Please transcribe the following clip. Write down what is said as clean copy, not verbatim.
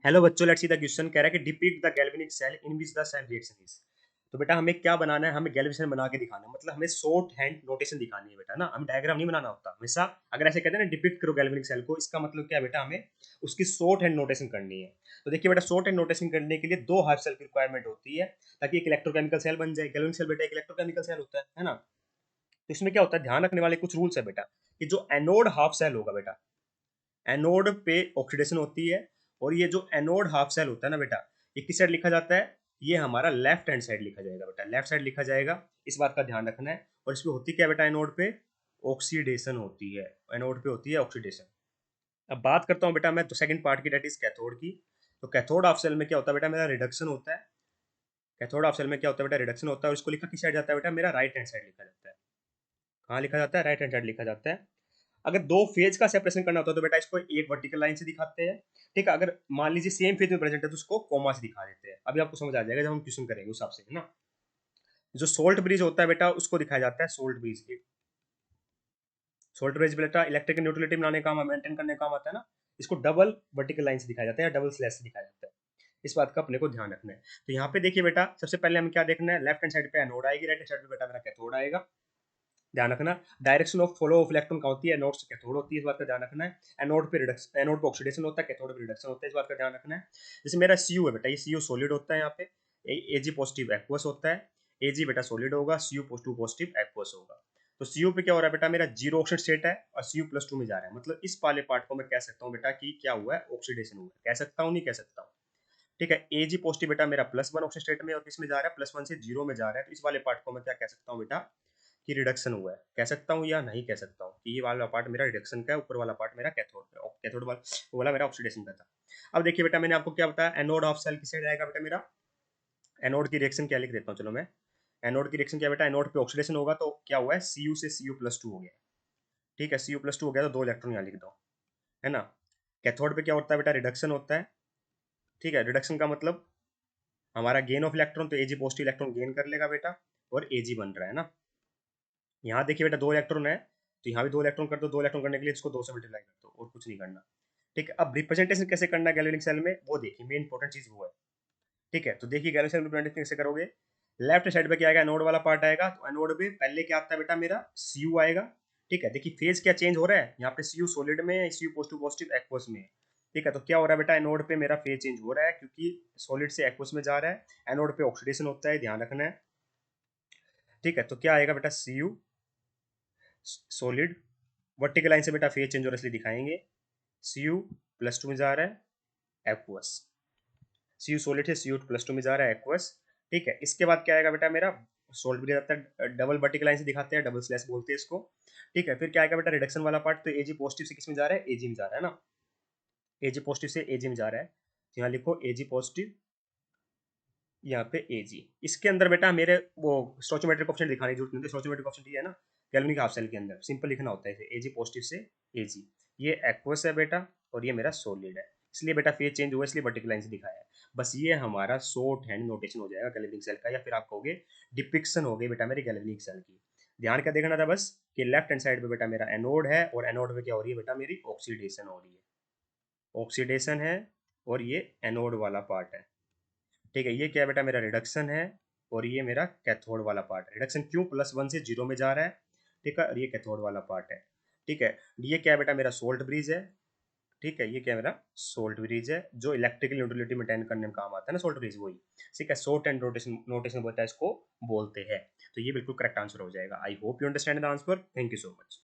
Hello बच्चों, let's see the question कह रहा है कि depict the galvanic cell in which the cell reaction is. तो बेटा हमें क्या बनाना है, हमें गैल्वेनिक सेल बना के दिखाना है, मतलब हमें शॉर्ट हैंड नोटेशन दिखानी है बेटा ना, हमें डायग्राम नहीं बनाना होता हमेशा। अगर ऐसे कहते हैं ना डिपिक्ट करो गैल्वेनिक सेल को, इसका मतलब क्या है बेटा, हमें उसकी शॉर्ट हैंड नोटेशन करनी है। तो देखिए बेटा, शॉर्ट हैंड नोटेशन करने के लिए दो हाफ सेल की रिक्वायरमेंट होती है, ताकि एक इलेक्ट्रोकेमिकल सेल बन जाए। गैल्वेनिक सेल बेटा एक इलेक्ट्रोकेमिकल सेल होता है ना। तो इसमें क्या होता है, ध्यान रखने वाले कुछ रूल्स है बेटा, कि जो एनोड हाफ सेल होगा बेटा, एनोड पे ऑक्सीडेशन होती है, और ये जो एनोड हाफ सेल होता है ना बेटा, ये किस साइड लिखा जाता है, ये हमारा लेफ्ट हैंड साइड लिखा जाएगा बेटा, लेफ्ट साइड लिखा जाएगा। इस बात का ध्यान रखना है। और इसमें होती क्या है बेटा, एनोड पे ऑक्सीडेशन होती है, एनोड पे होती है ऑक्सीडेशन। अब बात करता हूँ बेटा मैं तो सेकंड पार्ट की, डेट इज कैथोड की। तो कैथोड हाफ सेल में क्या होता है बेटा, मेरा रिडक्शन होता है। कैथोड हाफ सेल में क्या होता है बेटा, रिडक्शन होता है, और इसको लिखा किस साइड जाता है बेटा, मेरा राइट हैंड साइड लिखा जाता है। कहाँ लिखा जाता है, राइट हैंड साइड लिखा जाता है। अगर दो फेज का सेपरेशन करना होता है तो बेटा इसको एक वर्टिकल लाइन से दिखाते हैं। ठीक है, अगर मान लीजिए सेम फेज में प्रेजेंट है तो उसको कॉमा से दिखा देते हैं। अभी आपको समझ आ जाएगा जब हम क्वेश्चन करेंगे उस हिसाब से, है ना। जो सोल्ट ब्रिज होता है बेटा, उसको दिखाया जाता है सोल्ट ब्रिज। सोल्ट ब्रिज बेटा इलेक्ट्रिक न्यूट्रलिटी बनाने का काम, मेंटेन करने का काम आता है ना। इसको डबल वर्टिकल लाइन से दिखाया जाता है या डबल स्लैश से दिखाया जाता है। इस बात का अपने को ध्यान रखना है। तो यहाँ पे देखिए बेटा, सबसे पहले हमें क्या देखना है, लेफ्ट हैंड साइड पे एनोड आएगी, राइट हैंड साइड पे बेटा मेरा कैथोड आएगा। ध्यान रखना, direction of flow of electron कहाँ होती है, एनोड से कैथोड होती है, इस बात का ध्यान रखना है। एनोड पे रिडक्शन, एनोड पे ऑक्सीडेशन होता है, कैथोड पे रिडक्शन होता है, इस बात का ध्यान रखना है। जैसे मेरा सीयू है बेटा, ये सीयू सॉलिड होता है, यहाँ पे एजी पॉजिटिव एक्वस होता है। एजी बेटा सॉलिड होगा, सीयू पॉजिटिव एक्वस होगा। तो सीयू पे क्या हो रहा है बेटा, मेरा जीरो ऑक्सीडेशन स्टेट है, और सीयू प्लस टू में जा रहा है, मतलब इस वाले पार्ट को मैं कह सकता हूँ बेटा कि क्या हुआ है, ऑक्सीडेशन हुआ है। कह सकता हूँ, नहीं कह सकता हूँ। ठीक है, एजी पॉजिटिव बेटा मेरा प्लस वन ऑक्सीडेशन स्टेट में, और किस में जा रहा है, प्लस वन से जीरो में जा रहा है। तो इस वाले पार्ट को मैं क्या कह सकता हूँ बेटा, कि रिडक्शन हुआ है। कह सकता हूँ या नहीं कह सकता हूँ कि ये वाला पार्ट मेरा रिडक्शन का है, ऊपर वाला पार्ट मेरा कैथोड, कैथोड वाला वो वाला मेरा ऑक्सीडेशन का था। अब देखिए बेटा, मैंने आपको क्या बताया, एनोड ऑफ सेल किस साइड आएगा बेटा मेरा। एनोड की रिएक्शन क्या लिख देता हूँ, चलो मैं। एनोड की रिएक्शन क्या बेटा, एनोड पे ऑक्सीडेशन होगा तो क्या हुआ है, सीयू से सीयू प्लस टू हो गया। ठीक है, सीयू प्लस टू हो गया तो दो इलेक्ट्रॉन यहाँ लिख दो, है ना। कैथोड पे क्या होता है बेटा, रिडक्शन होता है। ठीक है, रिडक्शन का मतलब हमारा गेन ऑफ इलेक्ट्रॉन, तो एजी पॉजिटिव इलेक्ट्रॉन गेन कर लेगा बेटा, और एजी बन रहा है ना। यहाँ देखिए बेटा दो इलेक्ट्रॉन है, तो यहाँ भी दो इलेक्ट्रॉन कर दो, दो इलेक्ट्रॉन करने के लिए इसको दो से मल्टीप्लाई कर दो, और कुछ नहीं करना। ठीक है, अब रिप्रेजेंटेशन कैसे करना है गैल्वेनिक सेल में, वो देखिए, मेन इंपॉर्टेंट चीज वो है। ठीक है, तो देखिए गैल्वेनिक सेल में रिप्रेजेंटेशन कैसे करोगे। लेफ्ट साइड पे क्या आएगा, एनोड वाला पार्ट आएगा, तो एनोड पे पहले क्या आता है बेटा, मेरा सीयू आएगा। ठीक है, देखिए फेज क्या चेंज हो रहा है, यहाँ पे सीयू सॉलिड में, सीयू पॉजिटिव एक्वस में है। ठीक है, तो क्या हो रहा है बेटा, एनोड पे मेरा फेज चेंज हो रहा है, क्योंकि सॉलिड से एक्वस में जा रहा है। एनोड पे ऑक्सीडेशन होता है, ध्यान रखना है। ठीक है, तो क्या आएगा बेटा, सीयू सॉलिड, वर्टिकल लाइन से बेटा फेज चेंज हो रहा है इसलिए दिखाएंगे। सीयू प्लस टू में जा रहा है एक्वस, सीयू सॉलिड से सीयू प्लस टू में जा रहा है एक्वस। ठीक है, इसके बाद क्या आएगा बेटा मेरा, सोल्ट भी जाता है, डबल वर्टिकल लाइन से दिखाते हैं, डबल स्लैश बोलते हैं इसको। ठीक है, फिर क्या आएगा बेटा, रिडक्शन वाला पार्ट, तो एजी पॉजिटिव से किस में जा रहा है, एजी में जा रहा है ना। एजी पॉजिटिव से एजी में जा रहा है, तो यहाँ लिखो एजी पॉजिटिव, यहाँ पे एजी। इसके अंदर बेटा मेरे वो स्टोचियोमेट्रिक ऑप्शन दिखाने की जरूरत नहीं है, स्टोचियोमेट्रिक ऑप्शन ये है ना, गैल्वेनिक हाफ सेल के अंदर सिंपल लिखना होता है इसे, एजी पॉजिटिव से एजी। ये एक्वस है बेटा, और ये मेरा सॉलिड है, इसलिए बेटा फेज चेंज हुआ, इसलिए वर्टिकल लाइन से दिखाया है। बस ये हमारा शॉर्ट हैंड नोटेशन हो जाएगा गैल्वेनिक सेल का, या फिर आप कहोगे डिपिक्शन हो गई बेटा मेरी गैल्वेनिक सेल की। ध्यान क्या देखना था बस, कि लेफ्ट हैंड साइड पे बेटा मेरा एनोड है, और एनोड पे क्या हो रही है बेटा, मेरी ऑक्सीडेशन हो रही है, ऑक्सीडेशन है, और ये एनोड वाला पार्ट है। ठीक है, ये क्या है बेटा, मेरा रिडक्शन है, और ये मेरा कैथोड वाला पार्ट है। रिडक्शन क्यों, प्लस वन से जीरो में जा रहा है। ठीक है, और ये कैथोड वाला पार्ट है। ठीक है, ये क्या है बेटा, मेरा सोल्ट ब्रिज है। ठीक है, ये क्या है मेरा, सोल्ट ब्रिज है, जो इलेक्ट्रिकल न्यूट्रलिटी मेंटेन करने में काम आता है ना, सोल्ट ब्रिज वही। ठीक है, शॉर्ट एंड रोटेशन नोटेशन बोलता है इसको, बोलते हैं। तो ये बिल्कुल करेक्ट आंसर हो जाएगा। I hope you understand the answer, thank you so much.